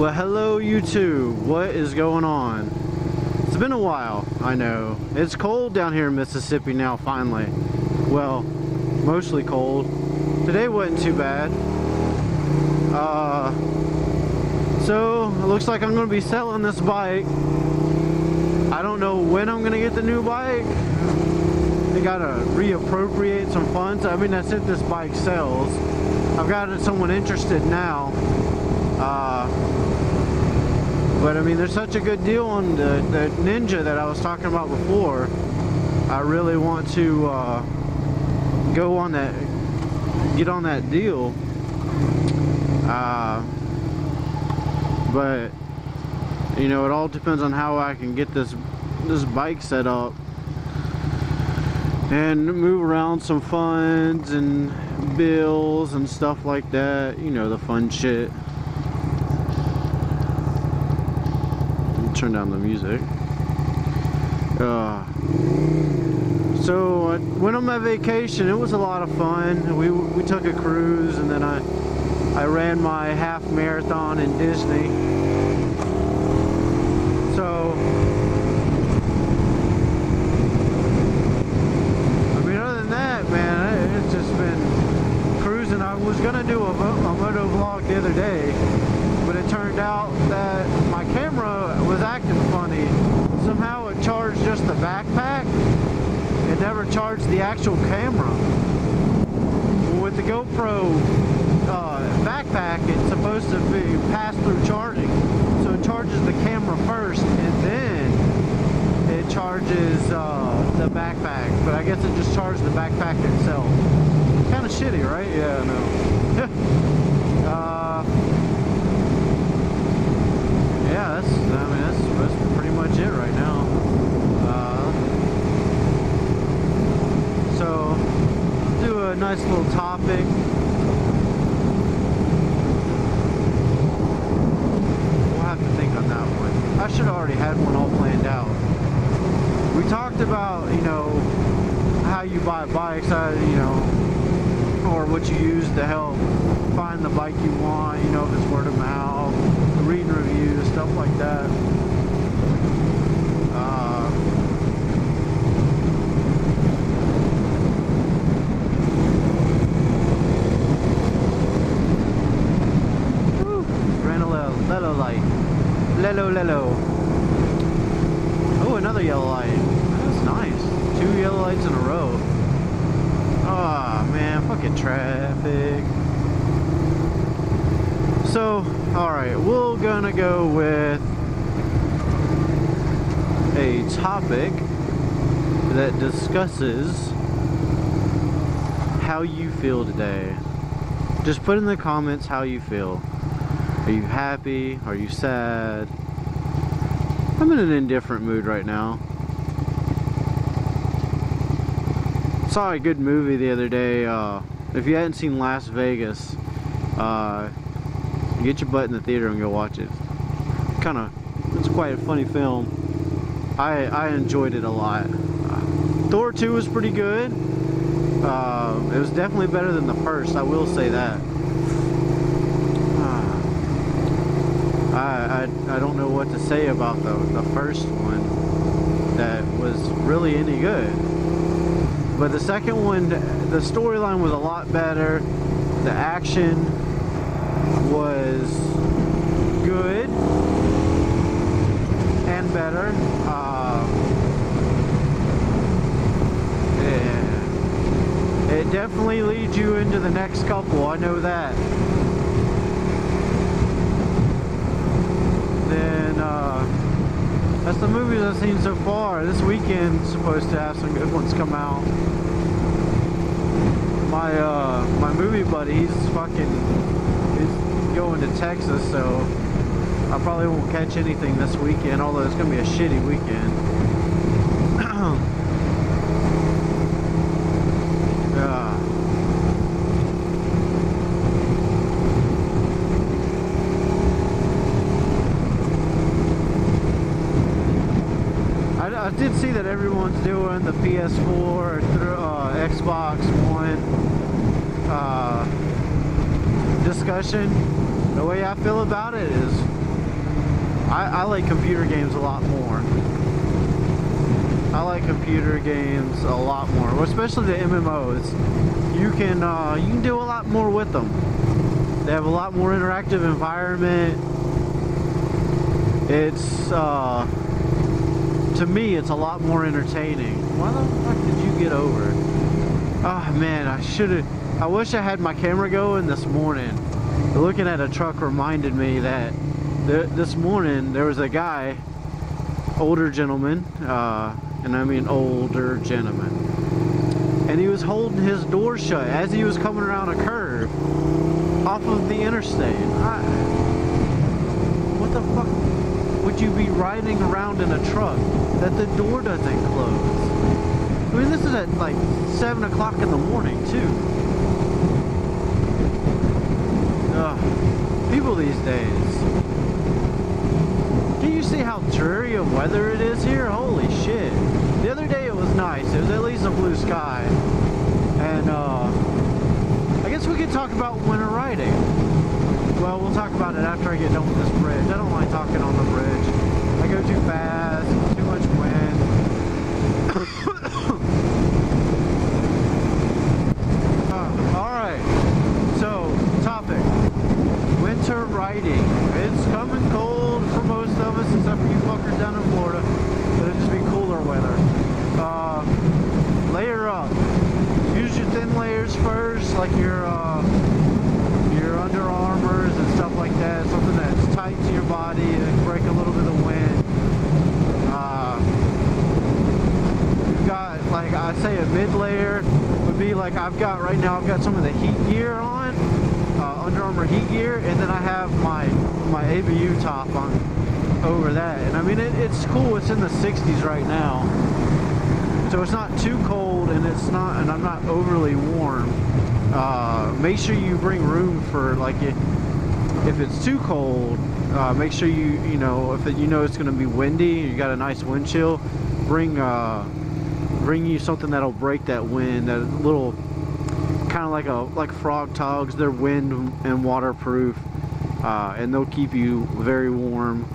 Well, hello YouTube. What is going on? It's been a while, I know. It's cold down here in Mississippi now, finally. Well, mostly cold. Today wasn't too bad. So, it looks like I'm going to be selling this bike. I don't know when I'm going to get the new bike. They got to reappropriate some funds. I mean, that's if this bike sells. I've got someone interested now. But I mean, there's such a good deal on the Ninja that I was talking about before. I really want to go on that, get on that deal. But you know, it all depends on how I can get this bike set up and move around some funds and bills and stuff like that. You know, the fun shit. Turn down the music. So I went on my vacation. It was a lot of fun. We took a cruise, and then I ran my half marathon in Disney. So I mean, other than that, man, it's just been cruising. I was gonna do a moto vlog the other day, but it turned out that my camera was acting funny. Somehow it charged just the backpack. It never charged the actual camera. With the GoPro backpack, it's supposed to be pass-through charging. So it charges the camera first, and then it charges the backpack. But I guess it just charged the backpack itself. Kind of shitty, right? Yeah, I know. Yeah, that's pretty much it right now. So, do a nice little topic. We'll have to think on that one. I should have already had one all planned out. We talked about, you know, how you buy bikes, you know, or what you use to help find the bike you want, you know, if it's word of mouth, reading reviews, stuff like that. Ran a yellow light. Lelo. Oh, another yellow light. That's nice. 2 yellow lights in a row. Ah, man, fucking traffic. So, alright, we're gonna go with a topic that discusses how you feel today. Just put in the comments how you feel. Are you happy? Are you sad? I'm in an indifferent mood right now. Saw a good movie the other day. If you hadn't seen Las Vegas, get your butt in the theater and go watch it. It's quite a funny film. I enjoyed it a lot. Thor 2 was pretty good. It was definitely better than the first, I will say that. I don't know what to say about the first one that was really any good. But the second one, the storyline was a lot better. The action was good and better. It definitely leads you into the next couple, I know that. Then that's the movies I've seen so far. This weekend's supposed to have some good ones come out. My movie buddy, he's going to Texas, so I probably won't catch anything this weekend, although it's gonna be a shitty weekend. I did see that everyone's doing the PS4 Xbox One discussion. The way I feel about it is I like computer games a lot more. I like computer games a lot more, especially the MMOs. You can do a lot more with them. They have a lot more interactive environment. It's to me, it's a lot more entertaining. Why the fuck did you get over? Oh man, I wish I had my camera going this morning. Looking at a truck reminded me that this morning there was a guy, older gentleman, and I mean older gentleman, and he was holding his door shut as he was coming around a curve off of the interstate. What the fuck would you be riding around in a truck that the door doesn't close? I mean, this is at like 7 o'clock in the morning too. Ugh. People these days. Can you see how dreary of weather it is here? Holy shit. The other day it was nice. It was at least a blue sky. And I guess we could talk about winter riding. Well, we'll talk about it after I get done with this bridge. I don't like talking on the bridge. I go too fast, too much wind. Alright, so topic. Winter riding. It's coming cold for most of us, except for you fuckers down in Florida. It'll just be cooler weather. Layer up. Use your thin layers first, like your Under Armours and stuff like that. Something that's tight to your body and break a little bit of wind. You've got, like, I'd say a mid layer would be like I've got right now. I've got some of the heat gear on, Under Armour heat gear, and then I have my ABU top on over that. And I mean, it's cool. It's in the 60s right now, so it's not too cold, and I'm not overly warm. Make sure you bring room for, like, if it's too cold, make sure you know if it's going to be windy, you got a nice wind chill, bring you something that'll break that wind, that little kind of like Frog Togs. They're wind and waterproof, and they'll keep you very warm.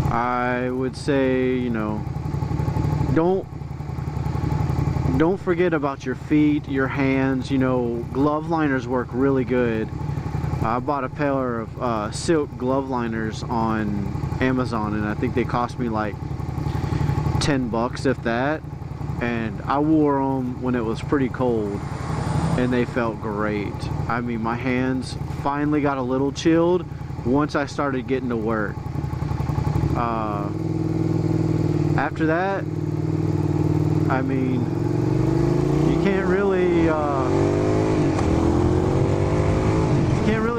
I would say, don't forget about your feet, your hands. Glove liners work really good. I bought a pair of silk glove liners on Amazon, and I think they cost me like $10, if that. And I wore them when it was pretty cold, and they felt great. I mean, my hands finally got a little chilled once I started getting to work. After that, I mean, you can't really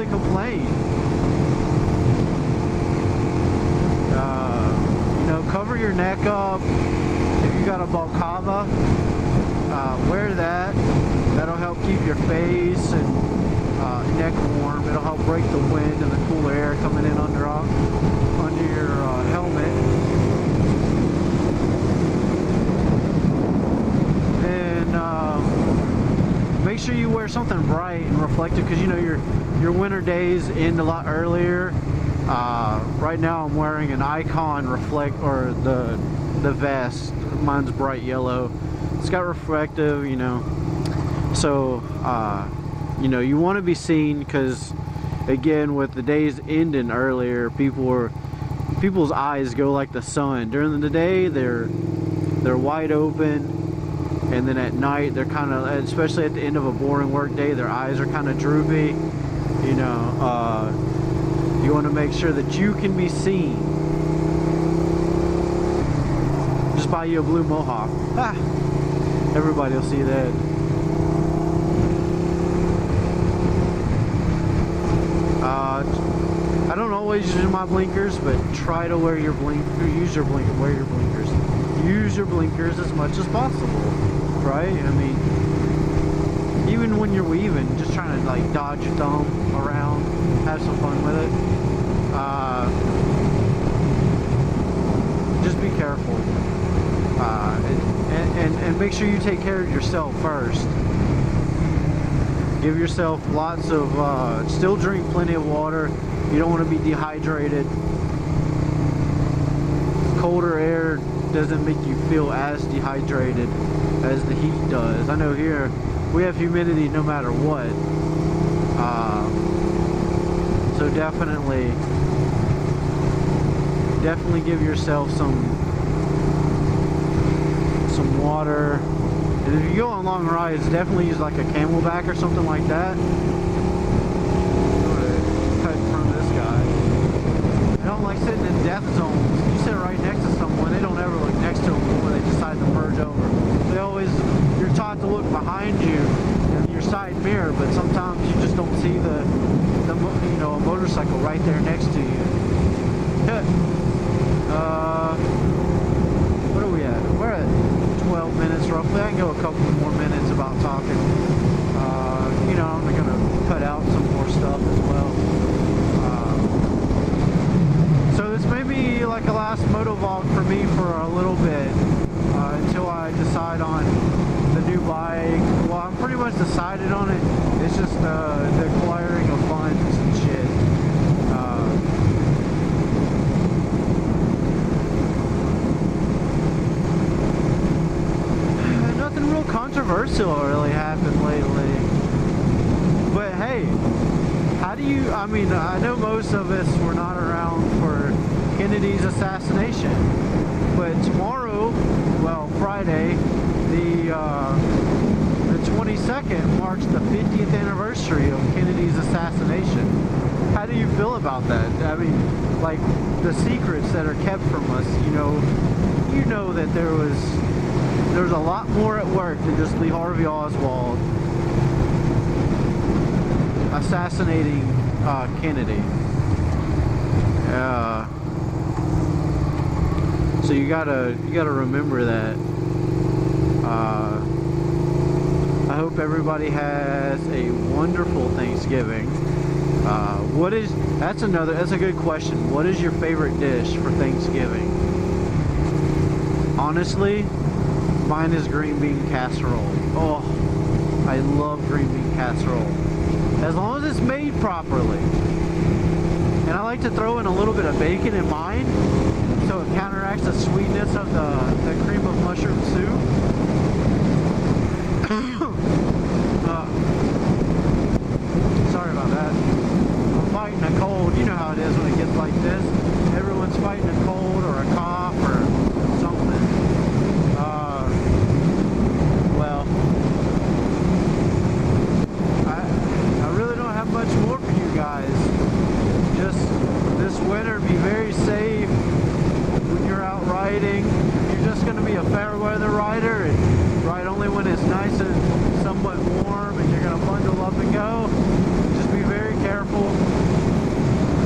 complain. Cover your neck up. If you got a balaclava, wear that. That'll help keep your face and neck warm. It'll help break the wind and the cool air coming in under your helmet. And make sure you wear something bright and reflective, because your winter days end a lot earlier. Right now I'm wearing an Icon the vest. Mine's bright yellow. It's got reflective, so you want to be seen, because again, with the days ending earlier, people's eyes go like the sun. During the day they're wide open, and then at night they're kind of, especially at the end of a boring work day, their eyes are kind of droopy. You want to make sure that you can be seen. Just buy you a blue mohawk. Everybody will see that. I don't always use my blinkers, but try to wear your wear your blinkers. Use your blinkers as much as possible, right? I mean, even when you're weaving, just trying to like dodge your thumb around, have some fun with it. Just be careful, and make sure you take care of yourself first. Give yourself lots of, still drink plenty of water. You don't want to be dehydrated. Colder air doesn't make you feel as dehydrated as the heat does. I know here we have humidity no matter what. So definitely give yourself some water. And if you go on long rides, definitely use like a Camelback or something like that. Cut in front of this guy. I don't like sitting in death zones. You sit right next to someone, they don't ever look next to them before they decide to merge over. They always, you're taught to look behind you in your side mirror, but sometimes you just don't see the you know, a motorcycle right there next to you. What are we at? We're at 12 minutes roughly. I can go a couple more minutes about talking. You know, I'm gonna cut out some more stuff as well. So this may be like a last moto vlog for me for a little bit, until I decide on the new bike. Well, I'm pretty much decided on it. It's just the acquiring of funds and shit. Nothing real controversial really happened lately. But hey, how do you, I mean, I know most of us were not around for Kennedy's assassination, but tomorrow, well, Friday, the 22nd marks the 50th anniversary of Kennedy's assassination. How do you feel about that? I mean, like the secrets that are kept from us, you know that there's a lot more at work than just Lee Harvey Oswald assassinating Kennedy. So you gotta remember that. I hope everybody has a wonderful Thanksgiving. That's a good question. What is your favorite dish for Thanksgiving? Honestly, mine is green bean casserole. Oh, I love green bean casserole. As long as it's made properly. And I like to throw in a little bit of bacon in mine, so it counteracts the sweetness of the cream of mushroom soup. Sorry about that. I'm fighting a cold. You know how it is when it gets like this. Everyone's fighting a cold or a cough or something. Well, I really don't have much more for you guys. Just this winter, be very safe when you're out riding. You're just going to be a fair weather rider and ride only when it's nice and somewhat warm, and you're going to bundle up and go. Just be very careful.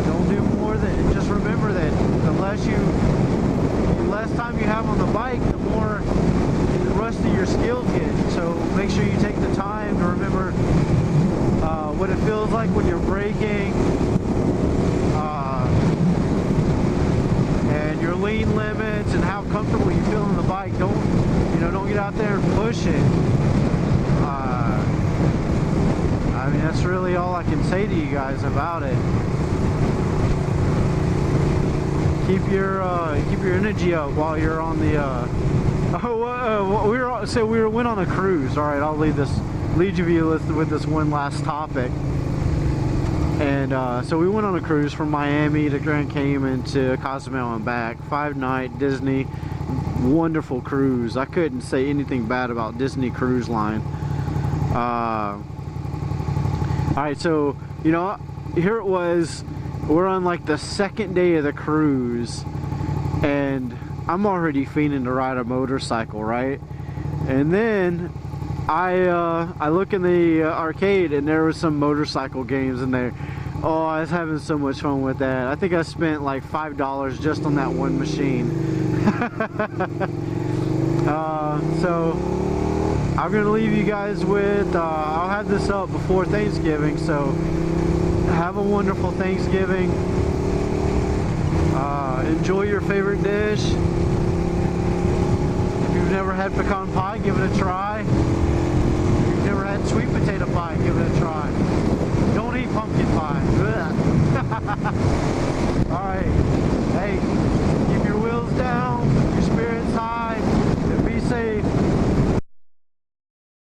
Don't do more than, just remember that the less time you have on the bike, the more rusty your skills get. So make sure you take the time to remember what it feels like when you're braking, and your lean limits and how comfortable you feel on the bike. Don't get out there and push it. I mean, that's really all I can say to you guys about it. Keep your energy up while you're on the. We went on a cruise. All right, I'll lead you with this one last topic. And so we went on a cruise from Miami to Grand Cayman to Cozumel and back. 5-night Disney, wonderful cruise. I couldn't say anything bad about Disney Cruise Line. Alright, so here it was. We're on like the second day of the cruise, and I'm already fiending to ride a motorcycle, right? And then I look in the arcade, and there was some motorcycle games in there. Oh, I was having so much fun with that. I think I spent like $5 just on that one machine. So I'm gonna leave you guys with I'll have this up before Thanksgiving, so have a wonderful Thanksgiving. Enjoy your favorite dish. If you've never had pecan pie, give it a try. If you've never had sweet potato pie, give it a try. Wi-Fi. All right.